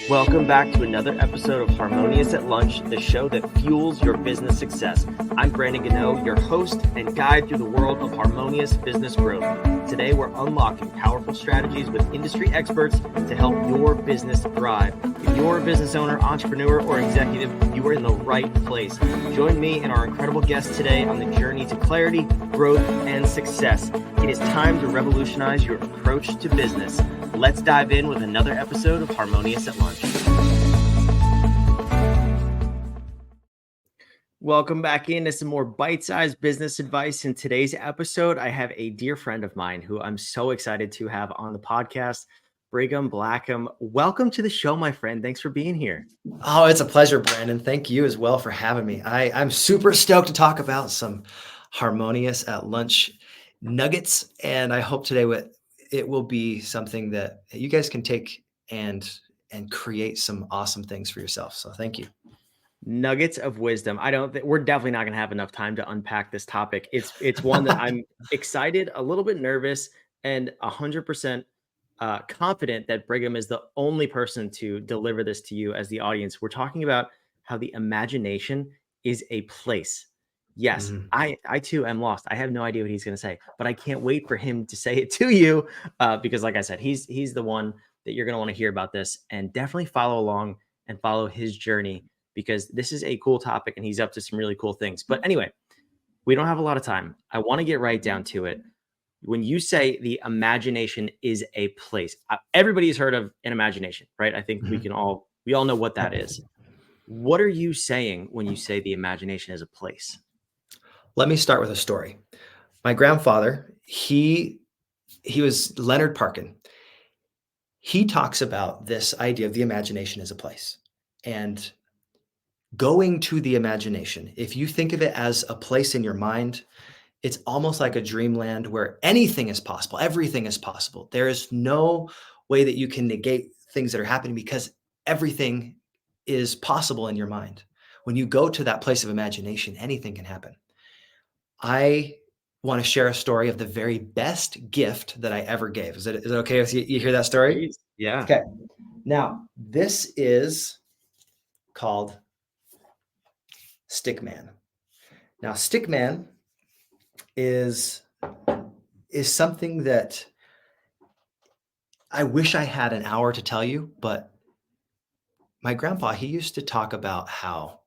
Welcome back to another episode of Harmonious at Lunch, the show that fuels your business success. I'm Brandon Gano, your host and guide through the world of harmonious business growth. Today, we're unlocking powerful strategies with industry experts to help your business thrive. If you're a business owner, entrepreneur, or executive, you are in the right place. Join me and our incredible guests today on the journey to clarity, growth, and success. It is time to revolutionize your approach to business. Let's dive in with another episode of Harmonious at Lunch. Welcome back into some more bite-sized business advice. In today's episode, I have a dear friend of mine who I'm so excited to have on the podcast, Brigham Blackham. Welcome to the show, my friend. Thanks for being here. Oh, it's a pleasure, Brandon. Thank you as well for having me. I'm super stoked to talk about some Harmonious at Lunch nuggets, and I hope today it will be something that you guys can take and create some awesome things for yourself. So thank you. Nuggets of wisdom. We're definitely not going to have enough time to unpack this topic. It's one that I'm excited, a little bit nervous, and 100% confident that Brigham is the only person to deliver this to you as the audience. We're talking about how the imagination is a place. Yes, I too am lost. I have no idea what he's going to say, but I can't wait for him to say it to you because, like I said, he's the one that you're going to want to hear about this, and definitely follow along and follow his journey because this is a cool topic and he's up to some really cool things. But anyway, we don't have a lot of time. I want to get right down to it. When you say the imagination is a place, everybody's heard of an imagination, right? I think we all know what that is. What are you saying when you say the imagination is a place? Let me start with a story. My grandfather, he was Leonard Parkin. He talks about this idea of the imagination as a place. And going to the imagination, if you think of it as a place in your mind, it's almost like a dreamland where anything is possible. Everything is possible. There is no way that you can negate things that are happening because everything is possible in your mind. When you go to that place of imagination, anything can happen. I want to share a story of the very best gift that I ever gave. Is it okay if you hear that story? Please. Yeah. Okay. Now, this is called Stickman. Now, Stickman is something that I wish I had an hour to tell you, but my grandpa, he used to talk about how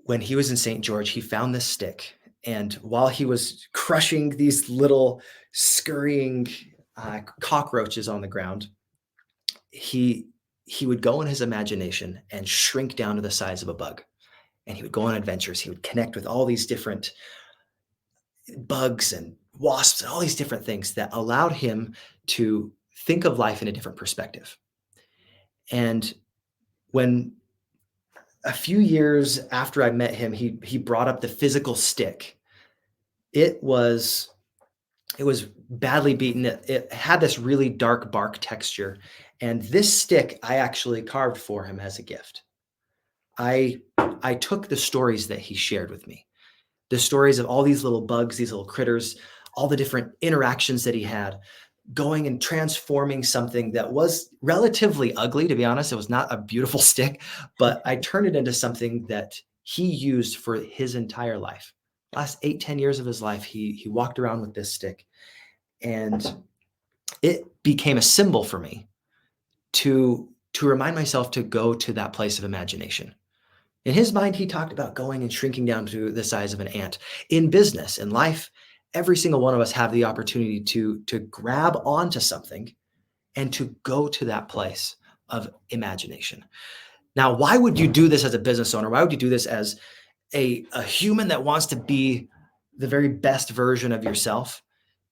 when he was in St. George, he found this stick. And while he was crushing these little scurrying cockroaches on the ground, he would go in his imagination and shrink down to the size of a bug. And he would go on adventures. He would connect with all these different bugs and wasps and all these different things that allowed him to think of life in a different perspective. And when a few years after I met him, he brought up the physical stick. It was badly beaten. It had this really dark bark texture. And this stick I actually carved for him as a gift. I took the stories that he shared with me, the stories of all these little bugs, these little critters, all the different interactions that he had, going and transforming something that was relatively ugly, to be honest. It was not a beautiful stick, but I turned it into something that he used for his entire life. Last 8-10 years of his life, he walked around with this stick, and it became a symbol for me to remind myself to go to that place of imagination. In his mind, he talked about going and shrinking down to the size of an ant. In business, in life, every single one of us have the opportunity to grab onto something and to go to that place of imagination. Now, why would you do this as a business owner? Why would you do this as a human that wants to be the very best version of yourself?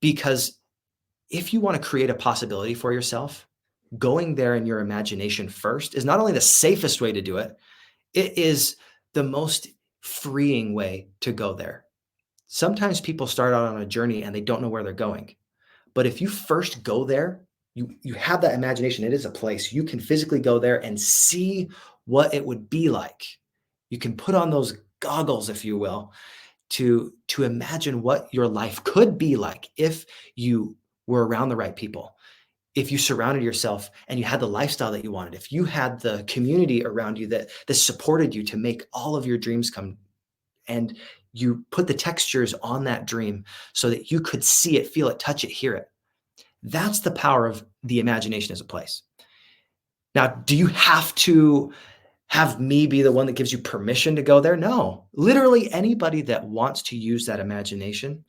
Because if you want to create a possibility for yourself, going there in your imagination first is not only the safest way to do it, it is the most freeing way to go there. Sometimes people start out on a journey and they don't know where they're going. But if you first go there, you have that imagination. It is a place. You can physically go there and see what it would be like. You can put on those goggles, if you will, to imagine what your life could be like if you were around the right people. if you surrounded yourself and you had the lifestyle that you wanted, if you had the community around you that supported you to make all of your dreams come, and you put the textures on that dream so that you could see it, feel it, touch it, hear it. That's the power of the imagination as a place. Now, do you have to have me be the one that gives you permission to go there? No. Literally anybody that wants to use that imagination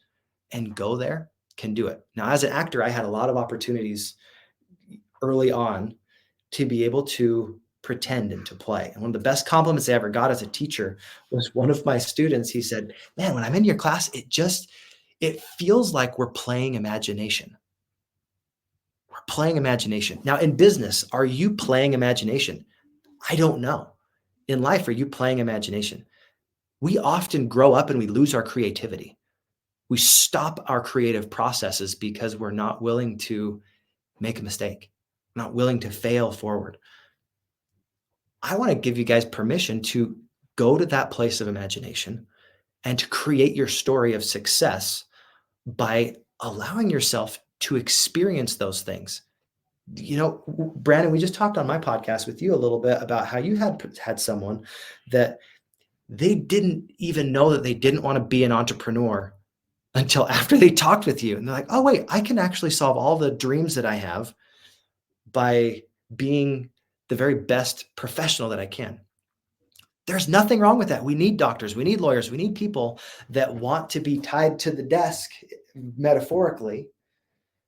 and go there can do it. Now, as an actor, I had a lot of opportunities early on to be able to pretend and to play. And one of the best compliments I ever got as a teacher was one of my students. He said, "Man, when I'm in your class, it feels like we're playing imagination. We're playing imagination." Now, in business, are you playing imagination? I don't know. In life, are you playing imagination? We often grow up and we lose our creativity. We stop our creative processes because we're not willing to make a mistake, not willing to fail forward. I want to give you guys permission to go to that place of imagination and to create your story of success by allowing yourself to experience those things. Brandon, we just talked on my podcast with you a little bit about how you had someone that they didn't even know that they didn't want to be an entrepreneur until after they talked with you. And they're like, "Oh, wait, I can actually solve all the dreams that I have by being the very best professional that I can." There's nothing wrong with that. We need doctors, we need lawyers, we need people that want to be tied to the desk, metaphorically,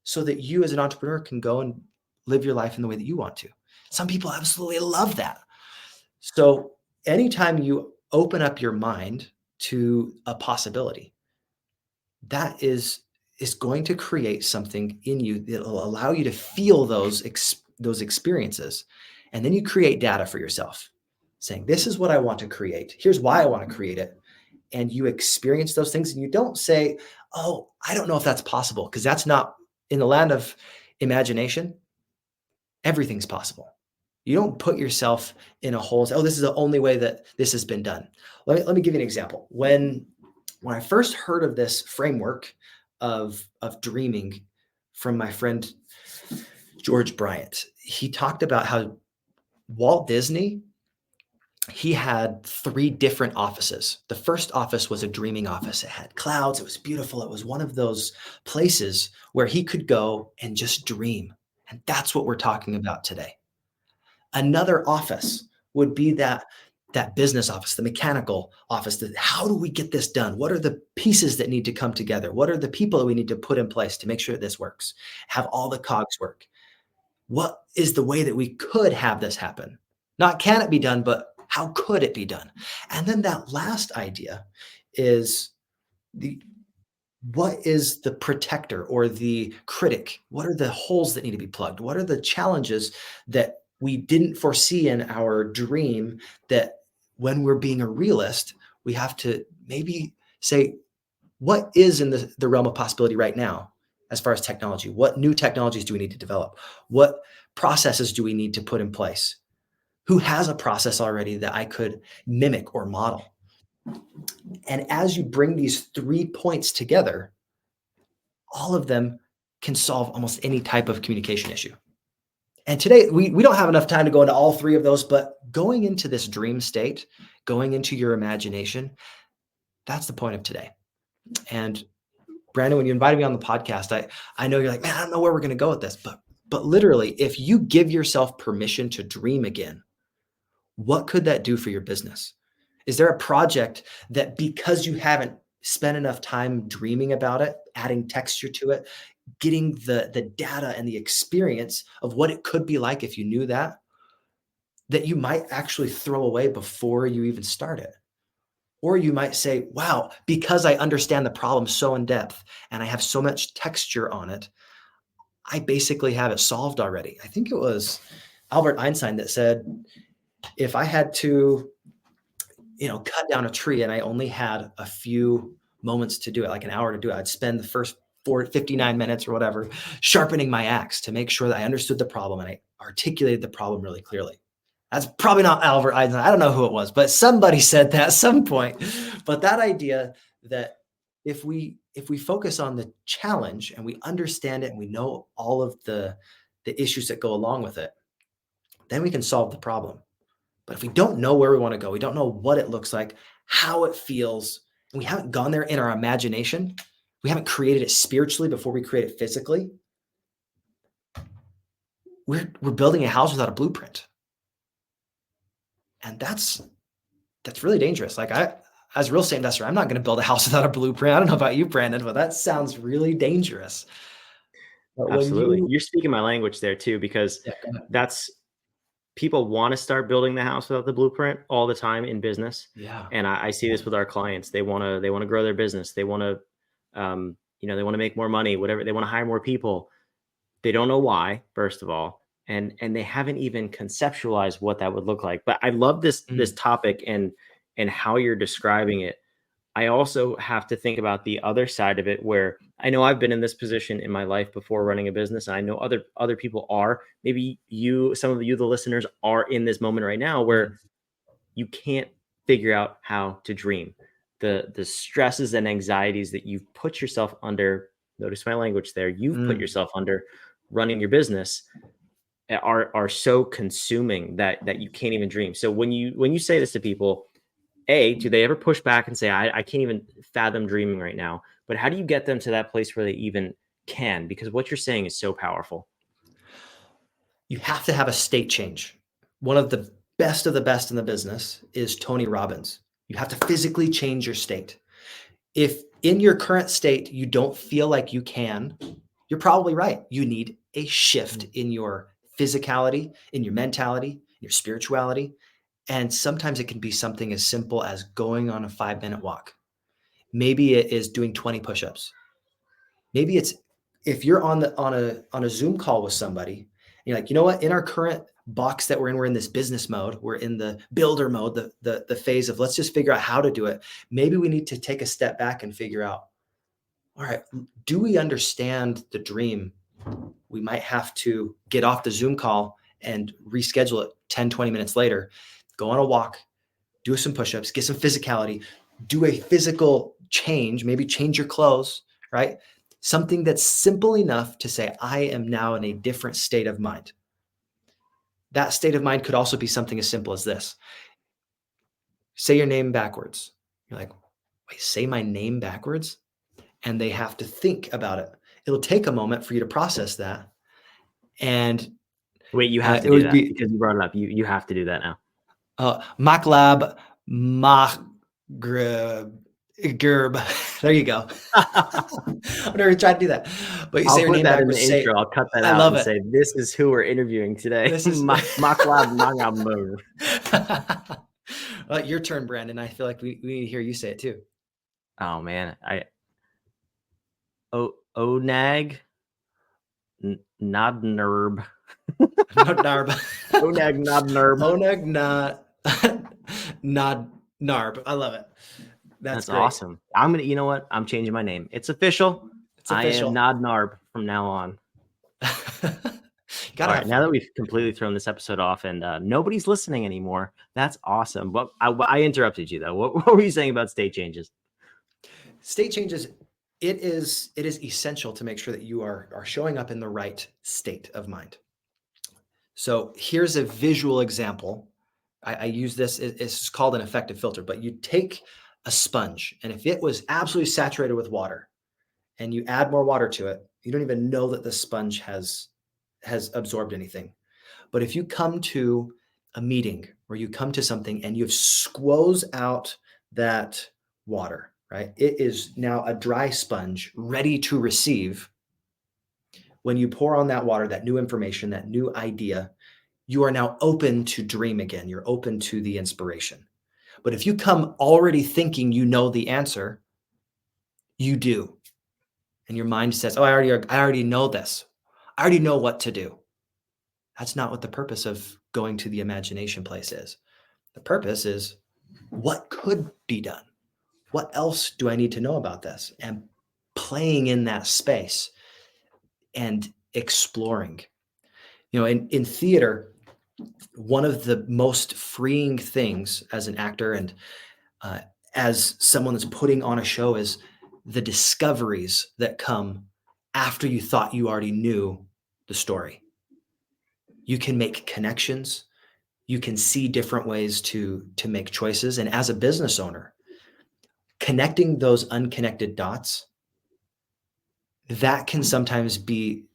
so that you as an entrepreneur can go and live your life in the way that you want to. Some people absolutely love that. So anytime you open up your mind to a possibility, that is going to create something in you that will allow you to feel those experiences. And then you create data for yourself saying, "This is what I want to create. Here's why I want to create it." And you experience those things and you don't say, "Oh, I don't know if that's possible," because that's not in the land of imagination. Everything's possible. You don't put yourself in a hole and say, "Oh, this is the only way that this has been done." Let me give you an example. When I first heard of this framework of dreaming from my friend George Bryant, he talked about how Walt Disney, he had 3 different offices. The first office was a dreaming office. It had clouds. It was beautiful. It was one of those places where he could go and just dream. And that's what we're talking about today. Another office would be that business office, the mechanical office. How do we get this done? What are the pieces that need to come together? What are the people that we need to put in place to make sure this works? Have all the cogs work. What is the way that we could have this happen? Not can it be done, but how could it be done? And then that last idea is what is the protector or the critic? What are the holes that need to be plugged? What are the challenges that we didn't foresee in our dream, that when we're being a realist, we have to maybe say, what is in the realm of possibility right now as far as technology? What new technologies do we need to develop? What processes do we need to put in place? Who has a process already that I could mimic or model? And as you bring these 3 points together, all of them can solve almost any type of communication issue. And today, we don't have enough time to go into all 3 of those, but going into this dream state, going into your imagination, that's the point of today. And Brandon, when you invited me on the podcast, I know you're like, "Man, I don't know where we're going to go with this," but literally, if you give yourself permission to dream again, what could that do for your business? Is there a project that, because you haven't spent enough time dreaming about it, adding texture to it, getting the data and the experience of what it could be like if you knew that you might actually throw away before you even start it? Or you might say, "Wow, because I understand the problem so in depth and I have so much texture on it, I basically have it solved already." I think it was Albert Einstein that said, if I had to, cut down a tree and I only had a few moments to do it, like an hour to do it, I'd spend the first 59 minutes or whatever sharpening my axe to make sure that I understood the problem and I articulated the problem really clearly. That's probably not Albert Einstein. I don't know who it was, but somebody said that at some point. But that idea that if we focus on the challenge and we understand it and we know all of the the issues that go along with it, then we can solve the problem. But if we don't know where we want to go, we don't know what it looks like, how it feels, and we haven't gone there in our imagination, we haven't created it spiritually before we create it physically, we're building a house without a blueprint. And that's really dangerous. Like, as a real estate investor, I'm not going to build a house without a blueprint. I don't know about you, Brandon, but that sounds really dangerous. But Absolutely. You're speaking my language there too, because that's, people want to start building the house without the blueprint all the time in business. Yeah. And I see this with our clients. They want to grow their business. They want to, they want to make more money, whatever. They want to hire more people. They don't know why, first of all. And they haven't even conceptualized what that would look like. But I love this topic and how you're describing it. I also have to think about the other side of it, where I know I've been in this position in my life before running a business. And I know other people are. Maybe some of you, the listeners, are in this moment right now where you can't figure out how to dream. The stresses and anxieties that you've put yourself under, notice my language there, you've put yourself under running your business are so consuming that you can't even dream. So when you say this to people, do they ever push back and say, I can't even fathom dreaming right now? But how do you get them to that place where they even can? Because what you're saying is so powerful. You have to have a state change. One of the best in the business is Tony Robbins. You have to physically change your state. If in your current state, you don't feel like you can, you're probably right. You need a shift in your physicality, in your mentality, your spirituality. And sometimes it can be something as simple as going on a 5-minute walk. Maybe it is doing 20 push-ups. Maybe it's, if you're on a Zoom call with somebody, you're like, you know what, in our current box that we're in this business mode, we're in the builder mode, the phase of let's just figure out how to do it. Maybe we need to take a step back and figure out, all right, do we understand the dream? We might have to get off the Zoom call and reschedule it 10, 20 minutes later, go on a walk, do some push-ups, get some physicality, do a physical change, maybe change your clothes, right? Something that's simple enough to say, I am now in a different state of mind. That state of mind could also be something as simple as this. Say your name backwards. You're like, wait, say my name backwards? And they have to think about it. It'll take a moment for you to process that. And wait, you have to do that because you brought it up. You have to do that now. Maclab Gerb. There you go. I've never tried to do that. But you say your name backwards. In the intro. I'll cut that out and say, this is who we're interviewing today. This is Maclab Mangam. Your turn, Brandon. I feel like we need to hear you say it too. Oh man. Onag Nodnerb. Nodnarb. Onag Nodnerb. Onag Nodnarb. I love it. That's great. Awesome. You know what? I'm changing my name. It's official. I am Nodnarb from now on. All right, now that we've completely thrown this episode off and nobody's listening anymore, that's awesome. But I interrupted you though. What were you saying about state changes? State changes. It is essential to make sure that you are showing up in the right state of mind. So here's a visual example. I use this. It's called an effective filter, but you take a sponge, and if it was absolutely saturated with water and you add more water to it, you don't even know that the sponge has absorbed anything. But if you come to a meeting or you come to something and you've squoze out that water, right? It is now a dry sponge ready to receive. When you pour on that water, that new information, that new idea, you are now open to dream again. You're open to the inspiration. But if you come already thinking you know the answer, you do. And your mind says, oh, I already know this. I already know what to do. That's not what the purpose of going to the imagination place is. The purpose is, what could be done? What else do I need to know about this? And playing in that space and exploring. In theater, one of the most freeing things as an actor and as someone that's putting on a show is the discoveries that come after you thought you already knew the story. You can make connections. You can see different ways to make choices. And as a business owner, connecting those unconnected dots, that can sometimes be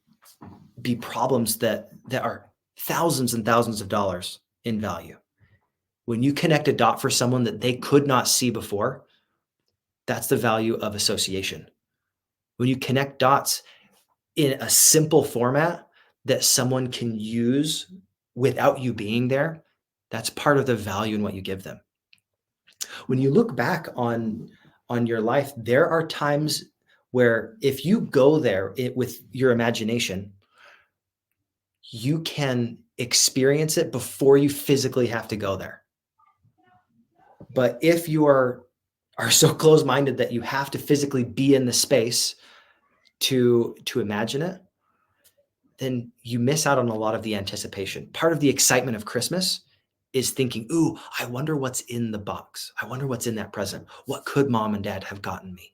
problems that are thousands and thousands of dollars in value. When you connect a dot for someone that they could not see before, that's the value of association. When you connect dots in a simple format that someone can use without you being there, that's part of the value in what you give them. When you look back on your life, there are times where if you go there with your imagination, you can experience it before you physically have to go there. But if you are so close-minded that you have to physically be in the space to imagine it, then you miss out on a lot of the anticipation. Part of the excitement of Christmas is thinking, ooh, I wonder what's in the box. I wonder what's in that present. What could mom and dad have gotten me?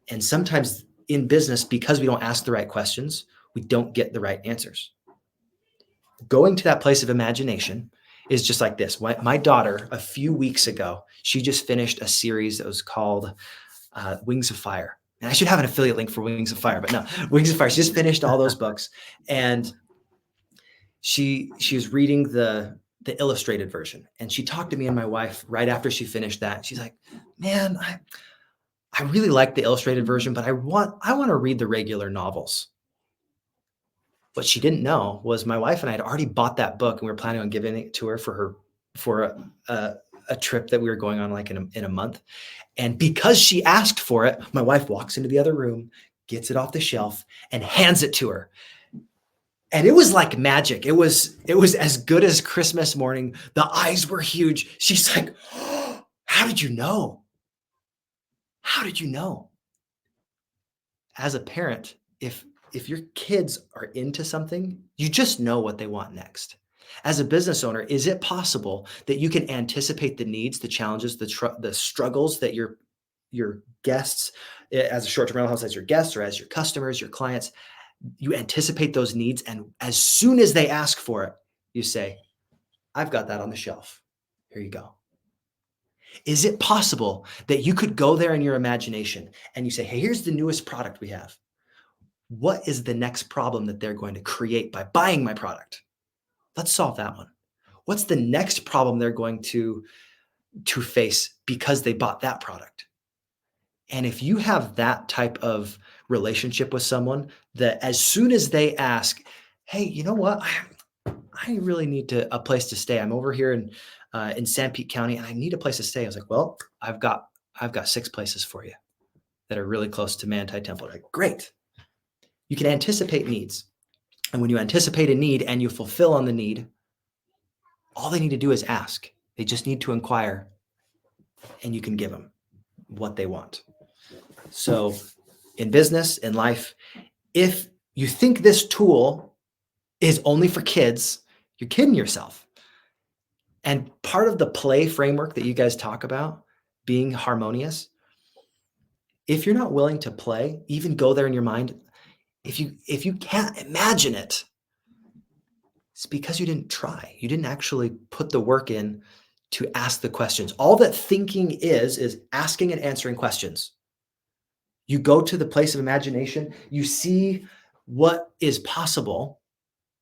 And sometimes in business, because we don't ask the right questions, we don't get the right answers. Going to that place of imagination is just like this. My daughter, a few weeks ago, she just finished a series that was called Wings of Fire. And I should have an affiliate link for Wings of Fire, but no, Wings of Fire. She just finished all those books, and she was reading the illustrated version. And she talked to me and my wife right after she finished that. She's like, "Man, I really like the illustrated version, but I want to read the regular novels." What she didn't know was my wife and I had already bought that book, and we were planning on giving it to her for a trip that we were going on like in a month. And because she asked for it, my wife walks into the other room, gets it off the shelf, and hands it to her. And it was like magic. It was as good as Christmas morning. The eyes were huge. She's like, "Oh, how did you know? How did you know?" As a parent, if your kids are into something, you just know what they want next. As a business owner, is it possible that you can anticipate the needs, the challenges, the struggles that your guests, as a short-term rental house, as your guests or as your customers, your clients, you anticipate those needs, and as soon as they ask for it, you say, "I've got that on the shelf. Here you go." Is it possible that you could go there in your imagination and you say, "Hey, here's the newest product we have. What is the next problem that they're going to create by buying my product? Let's solve that one. What's the next problem they're going to face because they bought that product?" And if you have that type of relationship with someone, that as soon as they ask, "Hey, you know what? I really need a place to stay. I'm over here in Sanpete County, and I need a place to stay." I was like, "Well, I've got 6 places for you that are really close to Manti Temple." Like, great. You can anticipate needs. And when you anticipate a need and you fulfill on the need, all they need to do is ask. They just need to inquire, and you can give them what they want. So in business, in life, if you think this tool is only for kids, you're kidding yourself. And part of the play framework that you guys talk about, being harmonious, if you're not willing to play, even go there in your mind, if you can't imagine it, it's because you didn't try. You didn't actually put the work in to ask the questions. All that thinking is asking and answering questions. You go to the place of imagination, you see what is possible,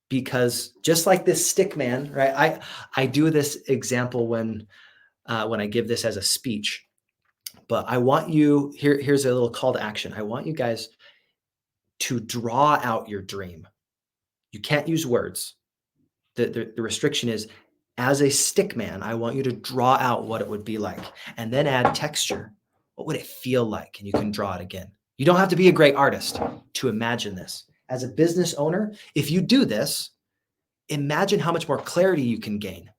because just like this stick man, right? I do this example when I give this as a speech, but I want you, here's a little call to action. I want you guys to draw out your dream. You can't use words. The restriction is, as a stick man, I want you to draw out what it would be like, and then add texture. What would it feel like? And you can draw it again. You don't have to be a great artist to imagine this. As a business owner, if you do this, imagine how much more clarity you can gain.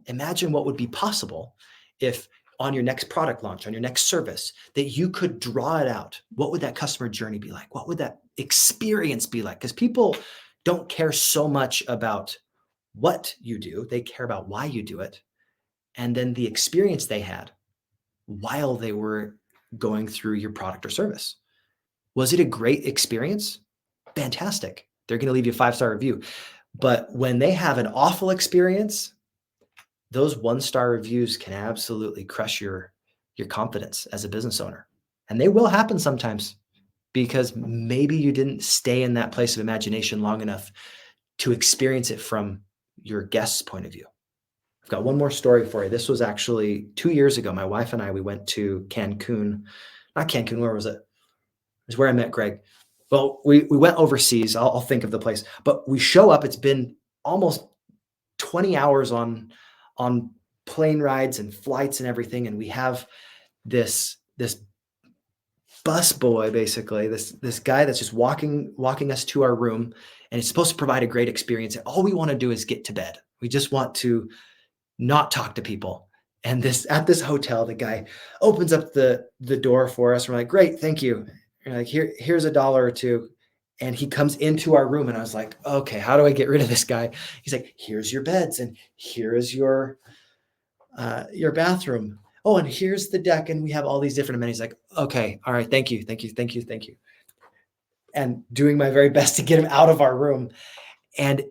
Imagine what would be possible if on your next product launch, on your next service, that you could draw it out. What would that customer journey be like? What would that experience be like? Because people don't care so much about what you do. They care about why you do it. And then the experience they had while they were going through your product or service. Was it a great experience? Fantastic. They're going to leave you a 5-star review. But when they have an awful experience, those 1-star reviews can absolutely crush your confidence as a business owner. And they will happen sometimes because maybe you didn't stay in that place of imagination long enough to experience it from your guest's point of view. I've got one more story for you. This was actually 2 years ago. My wife and I, we went to Cancun. Not Cancun, where was it? It was where I met Greg. Well, we went overseas. I'll think of the place. But we show up. It's been almost 20 hours on plane rides and flights and everything. And we have this bus boy, basically, this guy that's just walking us to our room, and it's supposed to provide a great experience. And all we want to do is get to bed. We just want to not talk to people. And at this hotel, the guy opens up the door for us. We're like, great, thank you. We're like, here's $1 or $2. And he comes into our room, and I was like, okay, how do I get rid of this guy? He's like, here's your beds, and here is your bathroom. Oh, and here's the deck, and we have all these different amenities. Like, okay, all right, thank you. And doing my very best to get him out of our room. And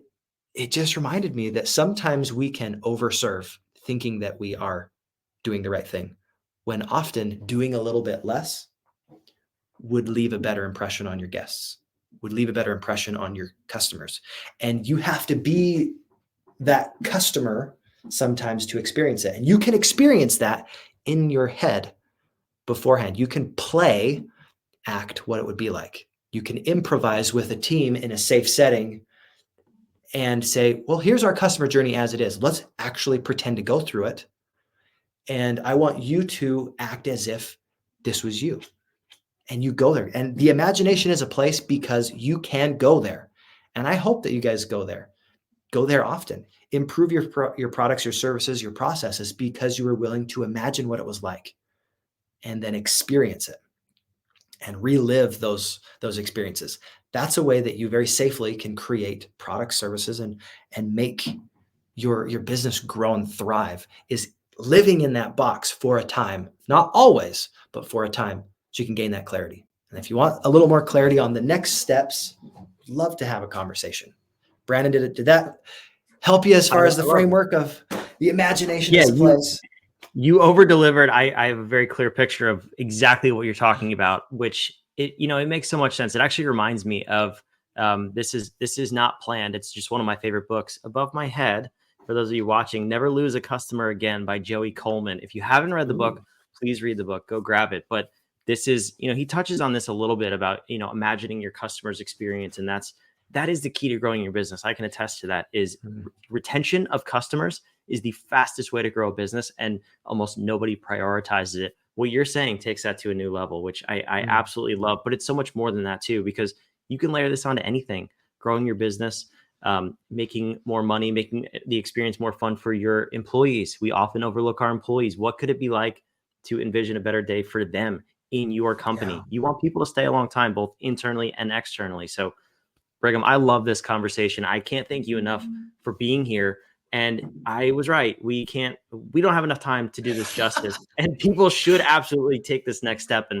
it just reminded me that sometimes we can overserve, thinking that we are doing the right thing, when often doing a little bit less would leave a better impression on your guests, would leave a better impression on your customers. And you have to be that customer sometimes to experience it. And you can experience that in your head beforehand. You can act what it would be like. You can improvise with a team in a safe setting and say, well, here's our customer journey as it is. Let's actually pretend to go through it. And I want you to act as if this was you. And you go there. And the imagination is a place because you can go there. And I hope that you guys go there. Go there often. Improve your products, your services, your processes, because you were willing to imagine what it was like and then experience it and relive those experiences. That's a way that you very safely can create products, services, and make your business grow and thrive, is living in that box for a time, not always, but for a time, so you can gain that clarity. And if you want a little more clarity on the next steps, love to have a conversation. Brandon, did that help you as far as the framework of the imagination as a place? You over-delivered. I have a very clear picture of exactly what you're talking about, which it makes so much sense. It actually reminds me of this is not planned. It's just one of my favorite books, Above My Head. For those of you watching, Never Lose a Customer Again by Joey Coleman. If you haven't read the book, please read the book. Go grab it. But this is, he touches on this a little bit about, imagining your customer's experience. And that is the key to growing your business. I can attest to that. Is retention of customers is the fastest way to grow a business, and almost nobody prioritizes it. What you're saying takes that to a new level, which I absolutely love. But it's so much more than that too, because you can layer this onto anything. Growing your business, making more money, making the experience more fun for your employees. We often overlook our employees. What could it be like to envision a better day for them in your company? Yeah. You want people to stay a long time, both internally and externally. So Brigham, I love this conversation. I can't thank you enough for being here. And I was right. We don't have enough time to do this justice. And people should absolutely take this next step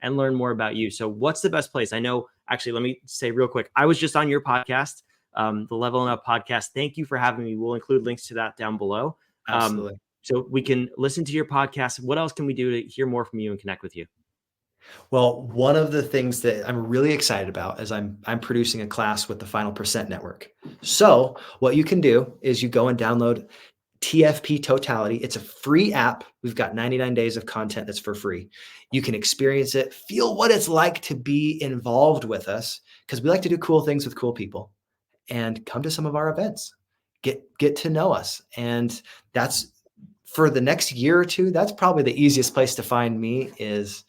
and learn more about you. So what's the best place? I know, actually, let me say real quick, I was just on your podcast, the Leveling Up podcast. Thank you for having me. We'll include links to that down below. Absolutely. So we can listen to your podcast. What else can we do to hear more from you and connect with you? Well, one of the things that I'm really excited about is I'm producing a class with the Final Percent Network. So what you can do is you go and download TFP Totality. It's a free app. We've got 99 days of content that's for free. You can experience it, feel what it's like to be involved with us, because we like to do cool things with cool people, and come to some of our events, get to know us. And that's for the next year or two. That's probably the easiest place to find me, is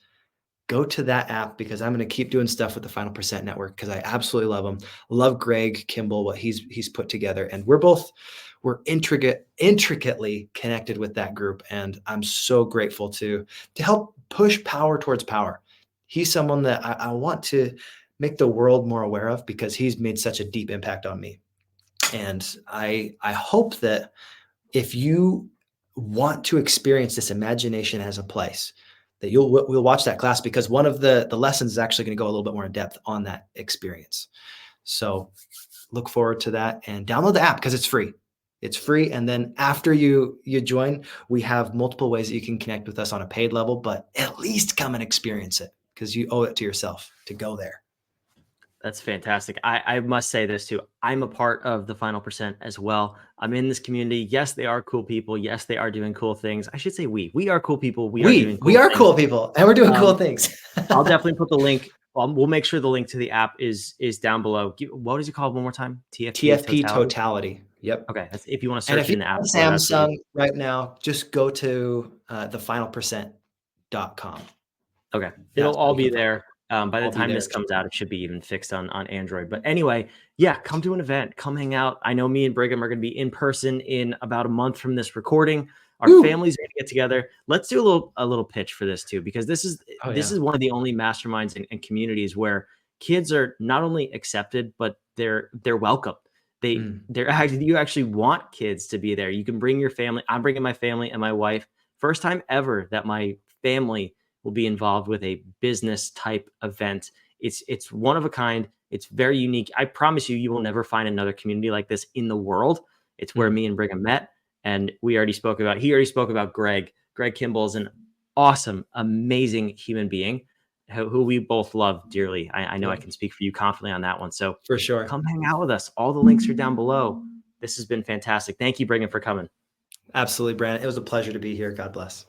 go to that app, because I'm going to keep doing stuff with the Final Percent Network because I absolutely love them. Love Greg Kimball, what he's put together. And we're intricately connected with that group. And I'm so grateful to help push power towards power. He's someone that I want to make the world more aware of, because he's made such a deep impact on me. And I hope that if you want to experience this imagination as a place, that we'll watch that class, because one of the lessons is actually going to go a little bit more in depth on that experience. So look forward to that and download the app because it's free. It's free. And then after you join, we have multiple ways that you can connect with us on a paid level, but at least come and experience it because you owe it to yourself to go there. That's fantastic. I must say this too. I'm a part of the Final Percent as well. I'm in this community. Yes, they are cool people. Yes, they are doing cool things. I should say we are cool people. We are doing we are things. cool people and we're doing cool things. I'll definitely put the link. We'll make sure the link to the app is down below. What is it called one more time? TFP Totality. Yep. Okay. That's if you want to And search if in the app. Samsung right now, just go to thefinalpercent.com. Okay. It'll all be there. By the I'll be time there. this comes out, it should be even fixed on Android. But anyway, yeah, come to an event, come hang out. I know me and Brigham are going to be in person in about a month from this recording. Our families are going to get together. Let's do a little pitch for this too, because this is one of the only masterminds and communities where kids are not only accepted, but they're welcome. They're actually, you actually want kids to be there. You can bring your family. I'm bringing my family and my wife. First time ever that my family will be involved with a business type event. It's one of a kind. It's very unique. I promise you, you will never find another community like this in the world. It's where me and Brigham met. And he already spoke about Greg. Greg Kimball is an awesome, amazing human being who we both love dearly. I know I can speak for you confidently on that one. So for sure, come hang out with us. All the links are down below. This has been fantastic. Thank you, Brigham, for coming. Absolutely, Brandon. It was a pleasure to be here. God bless.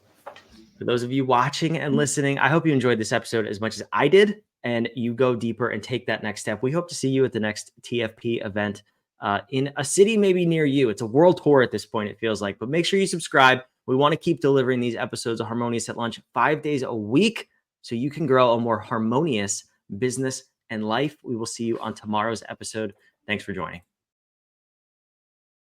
For those of you watching and listening, I hope you enjoyed this episode as much as I did, and you go deeper and take that next step. We hope to see you at the next TFP event in a city maybe near you. It's a world tour at this point, it feels like, but make sure you subscribe. We want to keep delivering these episodes of Harmonious at Lunch 5 days a week so you can grow a more harmonious business and life. We will see you on tomorrow's episode. Thanks for joining.